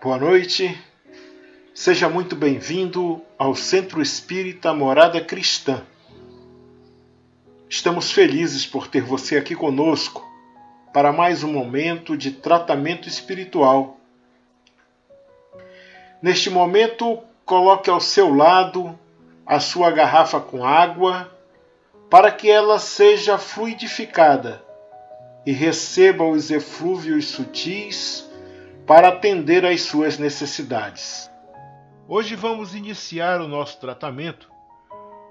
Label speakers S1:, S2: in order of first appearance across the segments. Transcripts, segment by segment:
S1: Boa noite, seja muito bem-vindo ao Centro Espírita Morada Cristã. Estamos felizes por ter você aqui conosco para mais um momento de tratamento espiritual. Neste momento, coloque ao seu lado a sua garrafa com água para que ela seja fluidificada e receba os eflúvios sutis para atender às suas necessidades. Hoje vamos iniciar o nosso tratamento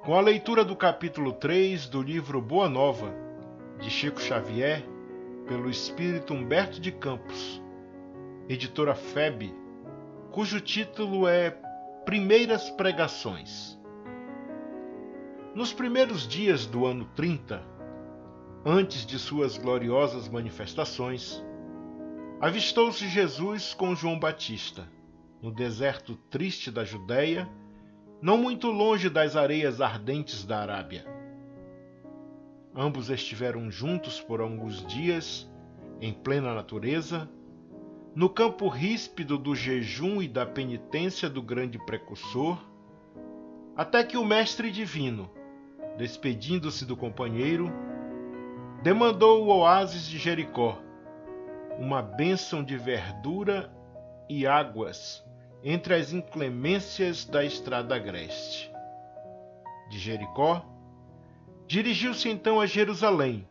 S1: com a leitura do capítulo 3 do livro Boa Nova, de Chico Xavier, pelo espírito Humberto de Campos, editora FEB, cujo título é Primeiras Pregações. Nos primeiros dias do ano 30, antes de suas gloriosas manifestações, avistou-se Jesus com João Batista, no deserto triste da Judéia, não muito longe das areias ardentes da Arábia. Ambos estiveram juntos por alguns dias, em plena natureza, no campo ríspido do jejum e da penitência do grande precursor, até que o Mestre Divino, despedindo-se do companheiro, demandou o oásis de Jericó, uma bênção de verdura e águas entre as inclemências da estrada agreste. De Jericó, dirigiu-se então a Jerusalém,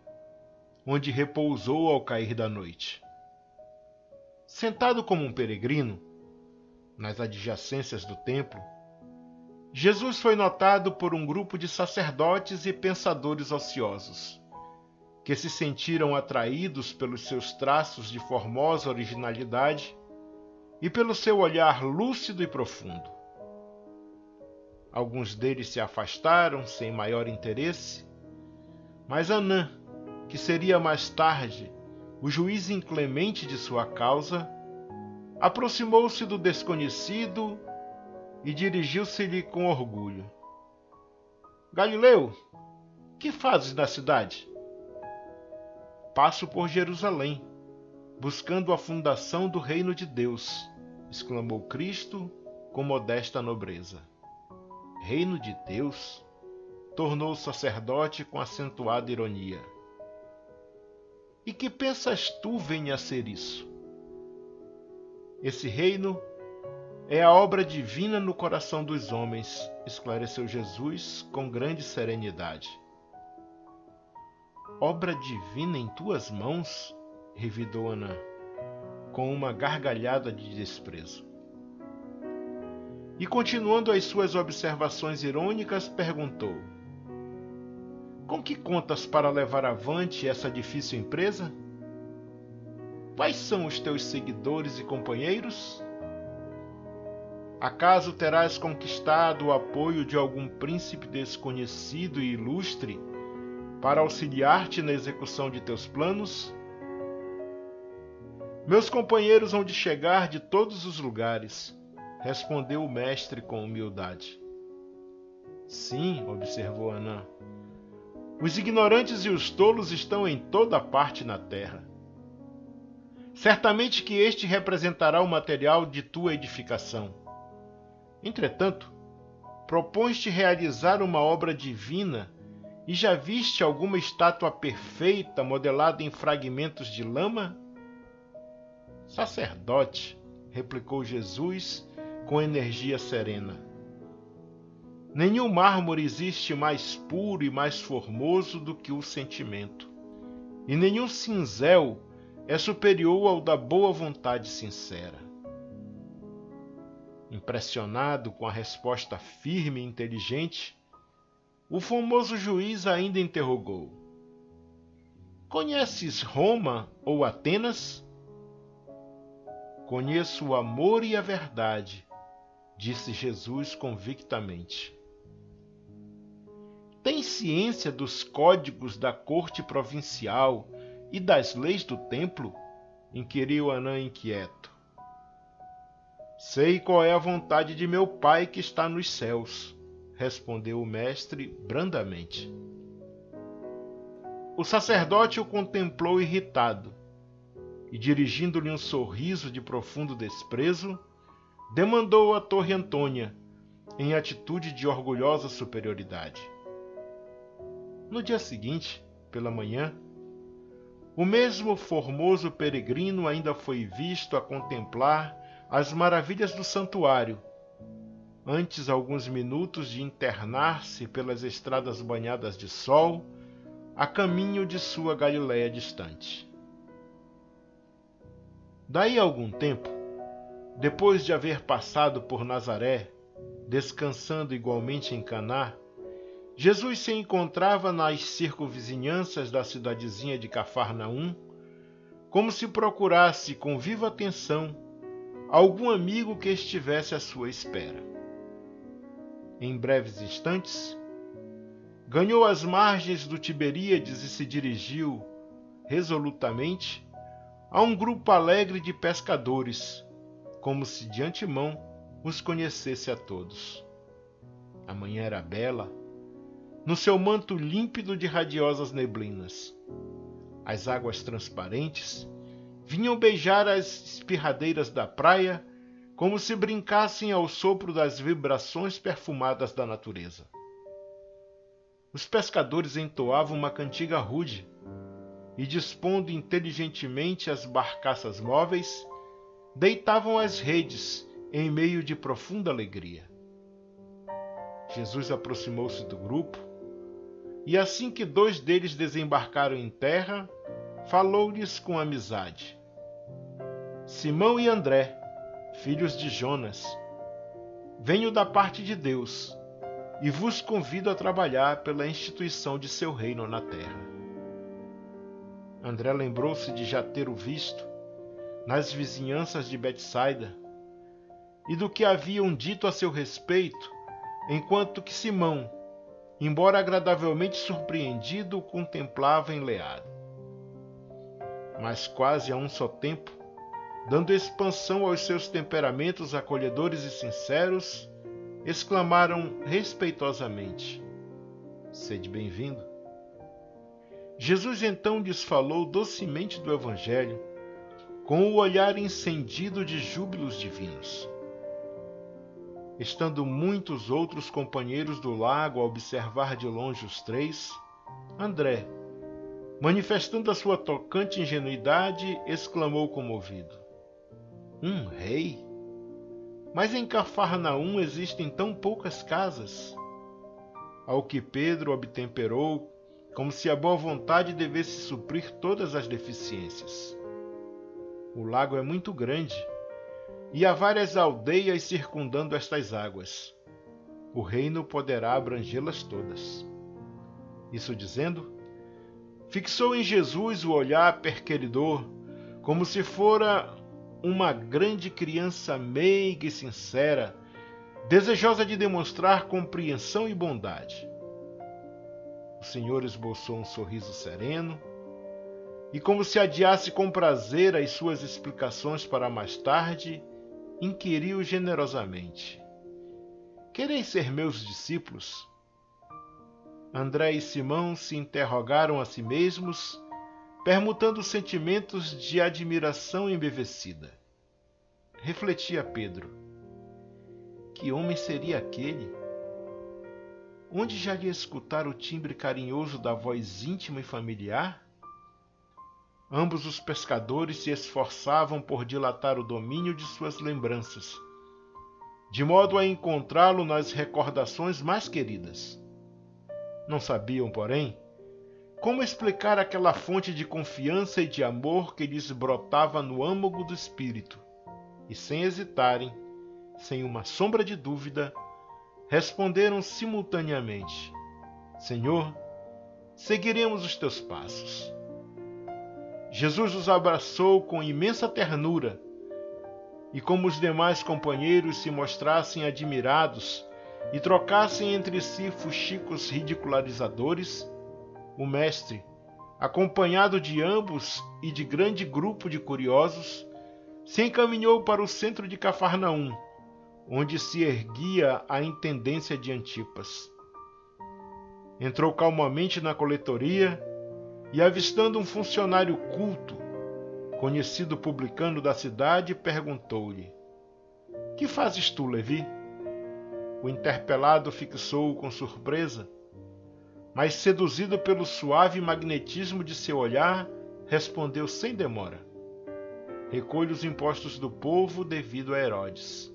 S1: onde repousou ao cair da noite. Sentado como um peregrino, nas adjacências do templo, Jesus foi notado por um grupo de sacerdotes e pensadores ociosos, que se sentiram atraídos pelos seus traços de formosa originalidade e pelo seu olhar lúcido e profundo. Alguns deles se afastaram sem maior interesse, mas Anã, que seria mais tarde o juiz inclemente de sua causa, aproximou-se do desconhecido e dirigiu-se-lhe com orgulho. Galileu, que fazes na cidade? Passo por Jerusalém, buscando a fundação do reino de Deus, exclamou Cristo com modesta nobreza. Reino de Deus? Tornou o sacerdote com acentuada ironia. E que pensas tu venha a ser isso? Esse reino é a obra divina no coração dos homens, esclareceu Jesus com grande serenidade. Obra divina em tuas mãos? Revidou Anã, com uma gargalhada de desprezo. E continuando as suas observações irônicas, perguntou: com que contas para levar avante essa difícil empresa? Quais são os teus seguidores e companheiros? Acaso terás conquistado o apoio de algum príncipe desconhecido e ilustre para auxiliar-te na execução de teus planos? Meus companheiros hão de chegar de todos os lugares, respondeu o mestre com humildade. Sim, observou Anã, os ignorantes e os tolos estão em toda parte na terra. Certamente que este representará o material de tua edificação. Entretanto, propões-te realizar uma obra divina e já viste alguma estátua perfeita modelada em fragmentos de lama? Sacerdote, replicou Jesus com energia serena. Nenhum mármore existe mais puro e mais formoso do que o sentimento, e nenhum cinzel é superior ao da boa vontade sincera. Impressionado com a resposta firme e inteligente, o famoso juiz ainda interrogou: conheces Roma ou Atenas? Conheço o amor e a verdade, disse Jesus convictamente. Tens ciência dos códigos da corte provincial e das leis do templo? Inquiriu Anã inquieto. Sei qual é a vontade de meu Pai que está nos céus, respondeu o mestre brandamente. O sacerdote o contemplou irritado e, dirigindo-lhe um sorriso de profundo desprezo, demandou a Torre Antônia, em atitude de orgulhosa superioridade. No dia seguinte, pela manhã, o mesmo formoso peregrino ainda foi visto a contemplar as maravilhas do santuário, antes alguns minutos de internar-se pelas estradas banhadas de sol, a caminho de sua Galiléia distante. Daí a algum tempo, depois de haver passado por Nazaré, descansando igualmente em Caná, Jesus se encontrava nas circunvizinhanças da cidadezinha de Cafarnaum, como se procurasse com viva atenção algum amigo que estivesse à sua espera. Em breves instantes, ganhou as margens do Tiberíades e se dirigiu, resolutamente, a um grupo alegre de pescadores, como se de antemão os conhecesse a todos. A manhã era bela, no seu manto límpido de radiosas neblinas. As águas transparentes vinham beijar as espirradeiras da praia como se brincassem ao sopro das vibrações perfumadas da natureza. Os pescadores entoavam uma cantiga rude e, dispondo inteligentemente as barcaças móveis, deitavam as redes em meio de profunda alegria. Jesus aproximou-se do grupo e, assim que 2 deles desembarcaram em terra, falou-lhes com amizade. Simão e André, filhos de Jonas, venho da parte de Deus e vos convido a trabalhar pela instituição de seu reino na terra. André lembrou-se de já ter o visto nas vizinhanças de Betsaida e do que haviam dito a seu respeito, enquanto que Simão, embora agradavelmente surpreendido, o contemplava enleado. Mas quase a um só tempo, dando expansão aos seus temperamentos acolhedores e sinceros, exclamaram respeitosamente: sede bem-vindo. Jesus então lhes falou docemente do Evangelho, com o olhar encendido de júbilos divinos. Estando muitos outros companheiros do lago a observar de longe os 3, André, manifestando a sua tocante ingenuidade, exclamou comovido: um rei? Mas em Cafarnaum existem tão poucas casas. Ao que Pedro obtemperou, como se a boa vontade devesse suprir todas as deficiências. O lago é muito grande, e há várias aldeias circundando estas águas. O reino poderá abrangê-las todas. Isso dizendo, fixou em Jesus o olhar perqueridor, como se fora uma grande criança meiga e sincera, desejosa de demonstrar compreensão e bondade. O Senhor esboçou um sorriso sereno e, como se adiasse com prazer as suas explicações para mais tarde, inquiriu generosamente: quereis ser meus discípulos? André e Simão se interrogaram a si mesmos, permutando sentimentos de admiração embevecida. Refletia Pedro: que homem seria aquele? Onde já lhe escutara o timbre carinhoso da voz íntima e familiar? Ambos os pescadores se esforçavam por dilatar o domínio de suas lembranças, de modo a encontrá-lo nas recordações mais queridas. Não sabiam, porém, como explicar aquela fonte de confiança e de amor que lhes brotava no âmago do espírito, e sem hesitarem, sem uma sombra de dúvida, responderam simultaneamente: Senhor, seguiremos os teus passos. Jesus os abraçou com imensa ternura, e como os demais companheiros se mostrassem admirados e trocassem entre si fuxicos ridicularizadores, o mestre, acompanhado de ambos e de grande grupo de curiosos, se encaminhou para o centro de Cafarnaum, onde se erguia a intendência de Antipas. Entrou calmamente na coletoria e, avistando um funcionário culto, conhecido publicano da cidade, perguntou-lhe: Que fazes tu, Levi? O interpelado fixou-o com surpresa, mas, seduzido pelo suave magnetismo de seu olhar, respondeu sem demora: recolho os impostos do povo devido a Herodes.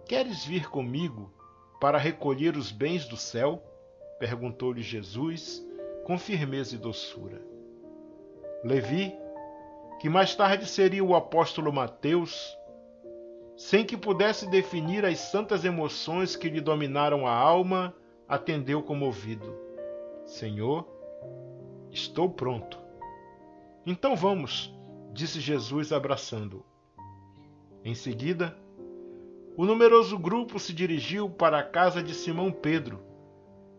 S1: Queres vir comigo para recolher os bens do céu? Perguntou-lhe Jesus com firmeza e doçura. Levi, que mais tarde seria o apóstolo Mateus, sem que pudesse definir as santas emoções que lhe dominaram a alma, atendeu comovido: Senhor, estou pronto. Então vamos, disse Jesus abraçando-o. Em seguida, o numeroso grupo se dirigiu para a casa de Simão Pedro,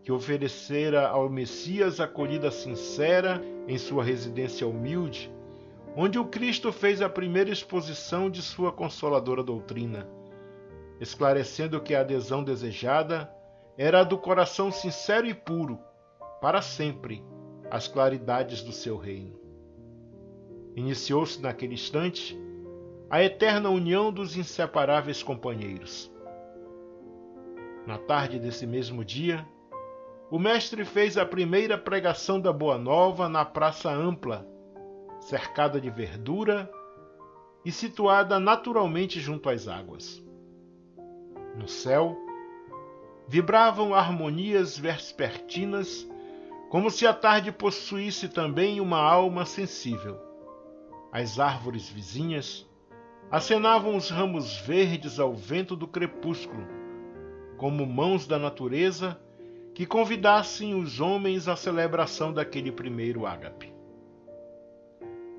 S1: que oferecera ao Messias acolhida sincera em sua residência humilde, onde o Cristo fez a primeira exposição de sua consoladora doutrina, esclarecendo que a adesão desejada era a do coração sincero e puro, para sempre, às claridades do seu reino. Iniciou-se naquele instante a eterna união dos inseparáveis companheiros. Na tarde desse mesmo dia, o mestre fez a primeira pregação da Boa Nova na praça ampla, cercada de verdura e situada naturalmente junto às águas. No céu, vibravam harmonias vespertinas, como se a tarde possuísse também uma alma sensível. As árvores vizinhas acenavam os ramos verdes ao vento do crepúsculo, como mãos da natureza que convidassem os homens à celebração daquele primeiro ágape.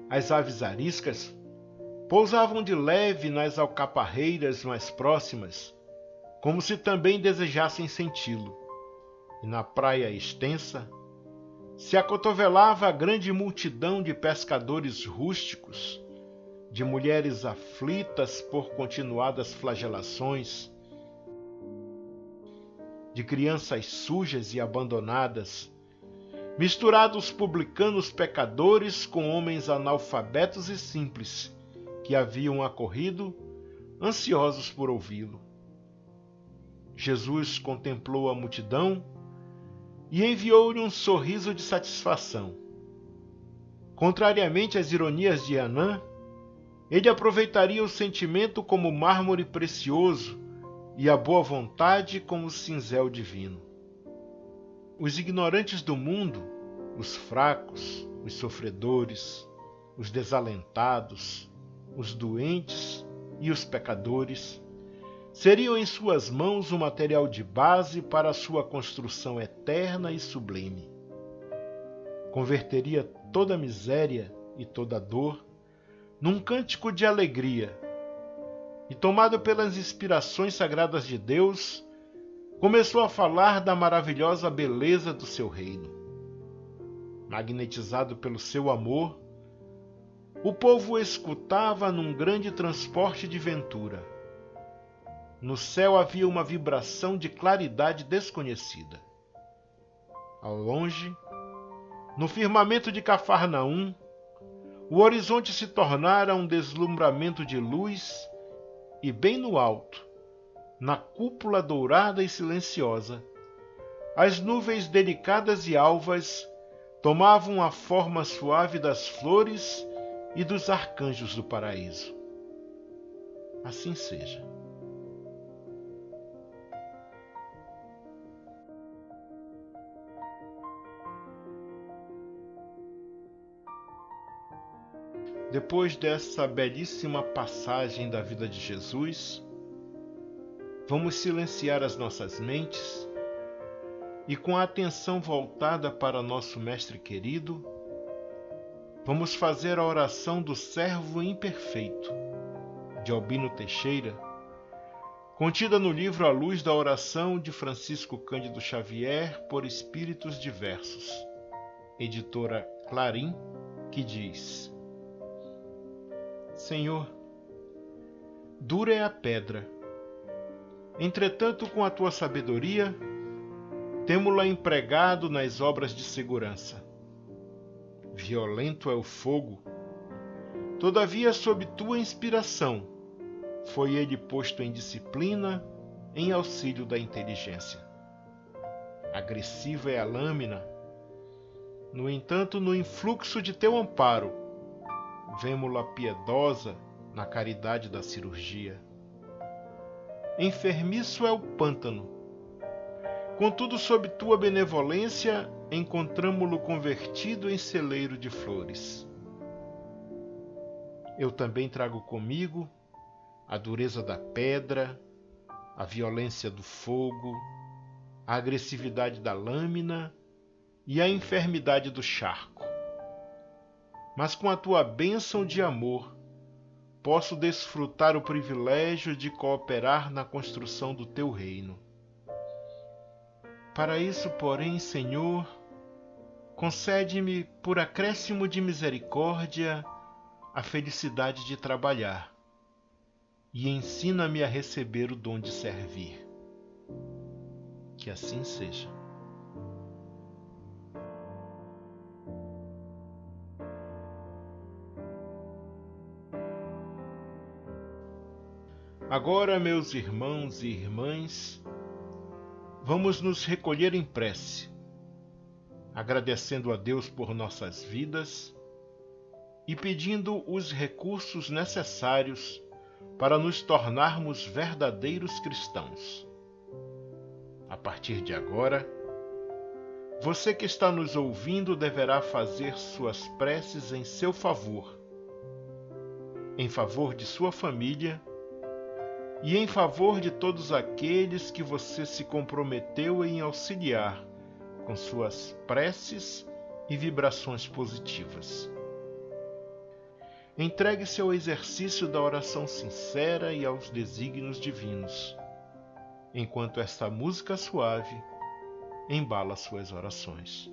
S1: As aves ariscas pousavam de leve nas alcaparreiras mais próximas, como se também desejassem senti-lo, e na praia extensa se acotovelava a grande multidão de pescadores rústicos, de mulheres aflitas por continuadas flagelações, de crianças sujas e abandonadas, misturados publicanos pecadores com homens analfabetos e simples que haviam acorrido, ansiosos por ouvi-lo. Jesus contemplou a multidão e enviou-lhe um sorriso de satisfação. Contrariamente às ironias de Anã, ele aproveitaria o sentimento como mármore precioso e a boa vontade como cinzel divino. Os ignorantes do mundo, os fracos, os sofredores, os desalentados, os doentes e os pecadores, seriam em suas mãos o material de base para a sua construção eterna e sublime. Converteria toda a miséria e toda a dor num cântico de alegria, e, tomado pelas inspirações sagradas de Deus, começou a falar da maravilhosa beleza do seu reino. Magnetizado pelo seu amor, o povo o escutava num grande transporte de ventura. No céu havia uma vibração de claridade desconhecida. Ao longe, no firmamento de Cafarnaum, o horizonte se tornara um deslumbramento de luz e bem no alto, na cúpula dourada e silenciosa, as nuvens delicadas e alvas tomavam a forma suave das flores e dos arcanjos do paraíso. Assim seja. Depois dessa belíssima passagem da vida de Jesus, vamos silenciar as nossas mentes e, com a atenção voltada para nosso Mestre querido, vamos fazer a oração do servo imperfeito, de Albino Teixeira, contida no livro A Luz da Oração de Francisco Cândido Xavier por Espíritos Diversos, editora Clarim, que diz: Senhor, dura é a pedra, entretanto, com a tua sabedoria, temo-la empregado nas obras de segurança. Violento é o fogo, todavia, sob tua inspiração, foi ele posto em disciplina em auxílio da inteligência. Agressiva é a lâmina, no entanto, no influxo de teu amparo, vemo-la piedosa na caridade da cirurgia. Enfermiço é o pântano, contudo, sob tua benevolência, encontramo-lo convertido em celeiro de flores. Eu também trago comigo a dureza da pedra, a violência do fogo, a agressividade da lâmina e a enfermidade do charco. Mas com a tua bênção de amor, posso desfrutar o privilégio de cooperar na construção do teu reino. Para isso, porém, Senhor, concede-me, por acréscimo de misericórdia, a felicidade de trabalhar e ensina-me a receber o dom de servir. Que assim seja. Agora, meus irmãos e irmãs, vamos nos recolher em prece, agradecendo a Deus por nossas vidas e pedindo os recursos necessários para nos tornarmos verdadeiros cristãos. A partir de agora, você que está nos ouvindo deverá fazer suas preces em seu favor, em favor de sua família e em favor de todos aqueles que você se comprometeu em auxiliar com suas preces e vibrações positivas. Entregue-se ao exercício da oração sincera e aos desígnios divinos, enquanto esta música suave embala suas orações.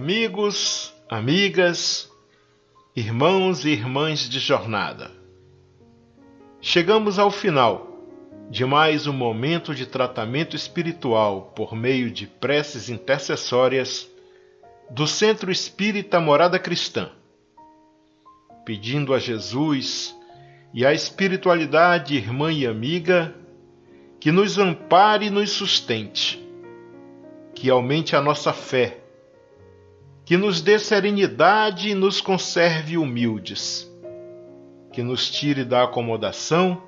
S1: amigos, amigas, irmãos e irmãs de jornada. Chegamos ao final de mais um momento de tratamento espiritual por meio de preces intercessórias do Centro Espírita Morada Cristã, pedindo a Jesus e à espiritualidade irmã e amiga que nos ampare e nos sustente, que aumente a nossa fé, que nos dê serenidade e nos conserve humildes, que nos tire da acomodação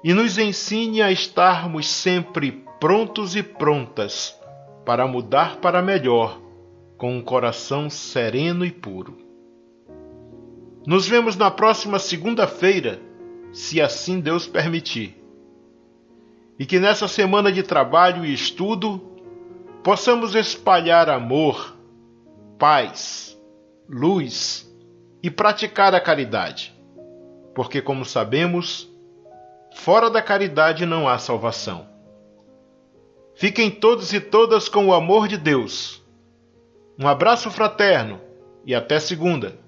S1: e nos ensine a estarmos sempre prontos e prontas para mudar para melhor, com um coração sereno e puro. Nos vemos na próxima segunda-feira, se assim Deus permitir. E que nessa semana de trabalho e estudo possamos espalhar amor, paz, luz e praticar a caridade, porque, como sabemos, fora da caridade não há salvação. Fiquem todos e todas com o amor de Deus. Um abraço fraterno e até segunda.